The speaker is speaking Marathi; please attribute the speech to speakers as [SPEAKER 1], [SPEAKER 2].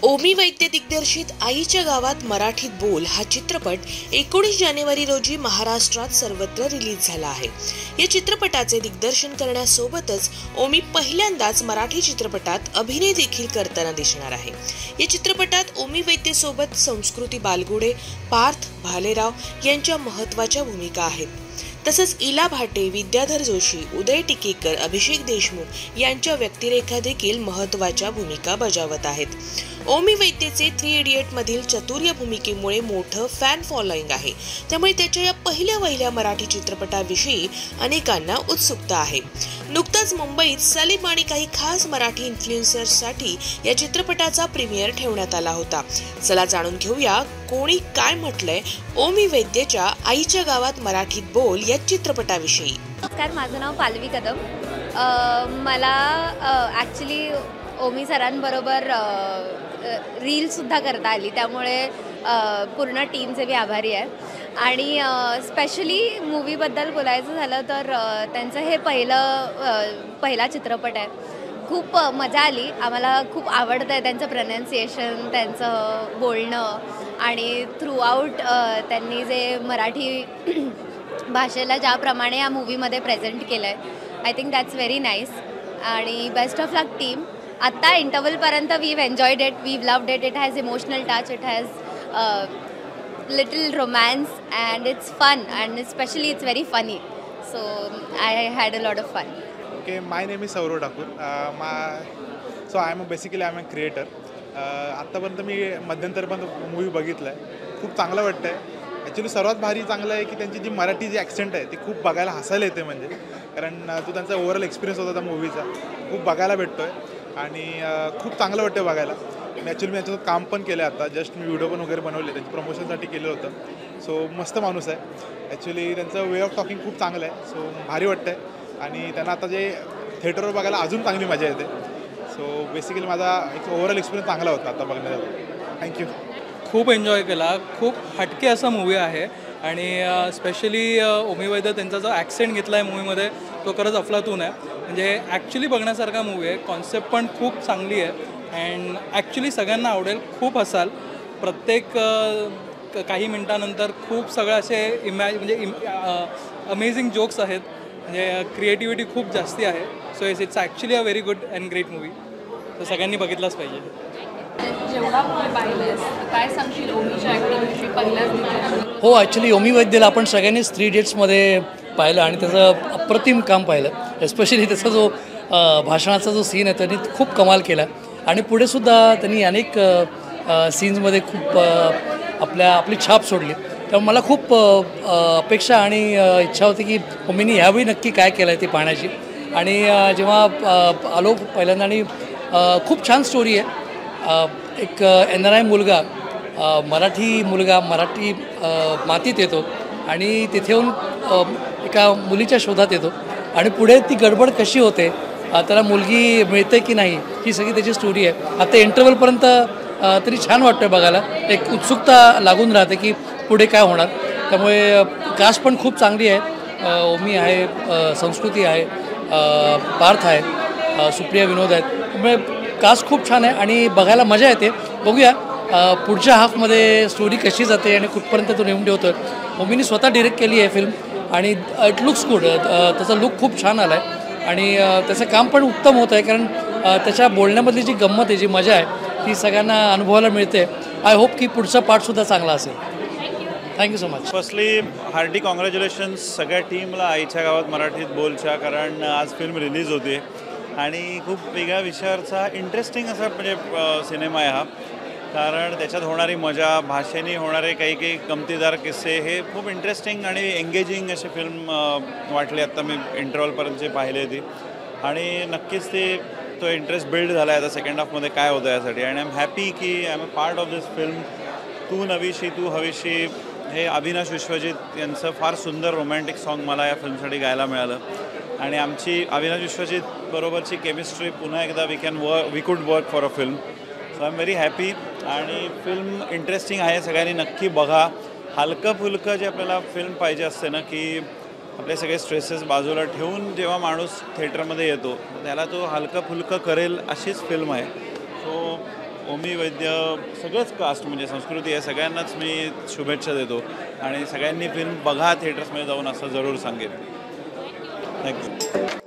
[SPEAKER 1] ओमी वैद्य दिग्दर्शित आईच्या गावात मराठीत बोल हा चित्रपट 19 जानेवारी रोजी महाराष्ट्रात सर्वत्र रिलीज झाला आहे। या चित्रपटाचे दिग्दर्शन करण्यासोबतच ओमी पहिल्यांदाच मराठी चित्रपटात अभिनय देखील करताना दिसणार आहे। या चित्रपटात ओमी वैद्य सोबत संस्कृती बालगुडे, पार्थ भालेराव यांच्या महत्त्वाच्या भूमिका आहेत। तसंच इला भाटे, विद्याधर जोशी, उदय टिकेकर, अभिषेक देशमुख यांच्या व्यक्तिरेखा देखील महत्त्वाच्या भूमिका बजावत आहेत। ओमी वैद्यचे 3 इडियट मधील चतुर्य भूमिकेमुळे मोठं फॅन फॉलोइंग आहे, त्यामुळे त्याच्या या पहिल्या मराठी चित्रपटाविषयी अनेकांना उत्सुकता आहे। नुकताच मुंबईत सलीम आणि काही खास मराठी इन्फ्लुएन्सर्ससाठी या चित्रपटाचा प्रीमियर ठेवण्यात आला होता। चला जाणून घेऊया कोणी काय म्हटलंय ओमी वैद्यच्या आईच्या गावात मराठीत बोल या चित्रपटाविषयी।
[SPEAKER 2] नमस्कार, माझं नाव पालवी कदम। मला ॲक्च्युली ओमी सरांबरोबर रीलसुद्धा करता आली, त्यामुळे पूर्ण टीमचे मी आभारी आहे। आणि स्पेशली मूवीबद्दल बोलायचं झालं तर त्यांचं हे पहिला चित्रपट आहे। खूप मजा आली, आम्हाला खूप आवडतं आहे त्यांचं प्रोनाउन्सिएशन, त्यांचं बोलणं आणि थ्रूआउट त्यांनी जे मराठी भाषेला ज्याप्रमाणे या मूवीमध्ये प्रेझेंट केलं आहे, I think that's very nice. आणि बेस्ट ऑफ लक टीम। आता इंटरवलपर्यंत we've enjoyed it, we've loved it, it has emotional touch, it has little romance and it's fun and specially it's very funny, so I had a lot of fun.
[SPEAKER 3] Okay, my name is Saurav Thakur. So I am a creator. आत्तापर्यंत मी मध्यंतरपर्यंत मूवी बघितला आहे, खूप चांगलं वाटतं आहे। ॲक्च्युली सर्वात भारी चांगलं आहे की त्यांची जी मराठी जी ॲक्सेंट आहे ती खूप बघायला हसायला येते, म्हणजे कारण तो त्यांचा ओव्हरऑल एक्सपिरियन्स होता त्या मूवीचा, खूप बघायला भेटतो आहे आणि खूप चांगलं वाटतं बघायला। आणि ॲक्च्युली मी याच्यासोबत काम पण केलं आहे, आता जस्ट मी व्हिडिओ पण वगैरे बनवले, त्यांची प्रमोशनसाठी केलं होतं। सो मस्त माणूस आहे ॲक्च्युली, त्यांचं वे ऑफ टॉकिंग खूप चांगलं आहे, सो भारी वाटतं आहे। आणि त्यांना आता जे थिएटरवर बघायला अजून चांगली मजा येते। सो बेसिकली माझा एक ओव्हरऑल एक्सपिरियन्स चांगला होता आता बघण्याचा। थँक्यू।
[SPEAKER 4] खूप एन्जॉय केला, खूप हटके असा मूवी आहे आणि स्पेशली ओमी वैद्य त्यांचा जो ॲक्सेंट घेतला आहे मूवीमध्ये तो खरंच अफलातून आहे, म्हणजे ॲक्च्युली बघण्यासारखा मूवी आहे। कॉन्सेप्ट पण खूप चांगली आहे अँड ॲक्च्युली सगळ्यांना आवडेल, खूप हसाल। प्रत्येक काही मिनटानंतर खूप सगळं असे म्हणजे अमेझिंग जोक्स आहेत, म्हणजे क्रिएटिव्हिटी खूप जास्ती आहे। So it's actually a very good and great movie, तर सगळ्यांनी बघितलाच पाहिजे।
[SPEAKER 5] जेवढा मूवी पाहिलेस काय सांगशील ओमीच्या ॲक्टिंगविषयी पहिल्याच?
[SPEAKER 6] हो, ॲक्च्युली ओमी वैद्यला आपण सगळ्यांनीच 3 इडियट्समध्ये पाहिलं आणि त्याचं अप्रतिम काम पाहिलं। एस्पेशली त्याचा जो भाषणाचा जो सीन आहे त्यांनी खूप कमाल केला आणि पुढेसुद्धा त्यांनी अनेक सीन्समध्ये खूप आपली छाप सोडली। त्यामुळे मला खूप अपेक्षा आणि इच्छा होती की ओमीनी ह्यावेळी नक्की काय केलं आहे ती पाहण्याची। आणि जेव्हा आलो पहिल्यांदा आणि खूप छान स्टोरी आहे। एक NRI मुलगा, मराठी मातीत येतो आणि तिथे येऊन एका मुलीच्या शोधात येतो आणि पुढे ती गडबड कशी होते, त्याला मुलगी मिळते की नाही, ही सगळी त्याची स्टोरी आहे। आता इंटरवलपर्यंत तरी छान वाटतं बघायला, एक उत्सुकता लागून राहते की पुढे काय होणार। त्यामुळे कास्ट पण खूप चांगली आहे, ओमी आहे, संस्कृती आहे, पार्थ आहे, सुप्रिया विनोद आहेत, त्यामुळे कास्ट खूप छान आहे आणि बघायला मजा येते। बघूया पुढच्या हाफमध्ये स्टोरी कशी जाते आणि कुठपर्यंत तो नेऊन ठेवतो। ओमीनी स्वतः डिरेक्ट केली आहे फिल्म आणि इट लुक्स गुड, त्याचा लुक खूप छान आला आहे आणि त्याचं काम पण उत्तम होतं आहे, कारण त्याच्या बोलण्यामधली जी गंमत आहे, जी मजा आहे ती सगळ्यांना अनुभवायला मिळते। आय होप की पुढचा पार्टसुद्धा चांगला असेल। Thank you so much.
[SPEAKER 7] Firstly Hardy congratulations सगळ्या टीमला आईच्या गावात मराठीत बोलच्या, कारण आज फिल्म रिलीज होते आणि खूप वेगळ्या विषयाचा इंटरेस्टिंग असा म्हणजे सिनेमा आहे हा, कारण त्याच्यात होणारी मजा, भाषेने होणारे काही गमतीदार किस्से हे खूप इंटरेस्टिंग आणि एंगेजिंग असे फिल्म वाटले। आत्ता मी इंटरवलपर्यंतचे पाहिले ती आणि नक्कीच तो इंटरेस्ट बिल्ड झाला आहे आता सेकंड हाफमध्ये काय होतं यासाठी। आणि आय एम हॅपी की I am a part of this film. तू नवीशी तू हवीशी हे अविनाश विश्वजित यांचं फार सुंदर रोमॅन्टिक सॉन्ग मला या फिल्मसाठी गायला मिळालं आणि आमची अविनाश विश्वजित बरोबरची केमिस्ट्री पुन्हा एकदा वी कुड work for a film. So I am very happy आणि फिल्म इंटरेस्टिंग आहे, सगळ्यांनी नक्की बघा। हलकं फुलकं जे आपल्याला फिल्म पाहिजे असते ना, की आपले सगळे स्ट्रेसेस बाजूला ठेवून जेव्हा माणूस थिएटरमध्ये येतो त्याला तो हलकं फुलकं करेल अशीच फिल्म आहे। सो ओमी वैद्य सगळंच कास्ट म्हणजे संस्कृती आहे सगळ्यांनाच मी शुभेच्छा देतो आणि सगळ्यांनी फिल्म बघा थिएटर्समध्ये जाऊन असं जरूर सांगेन. थँक्यू.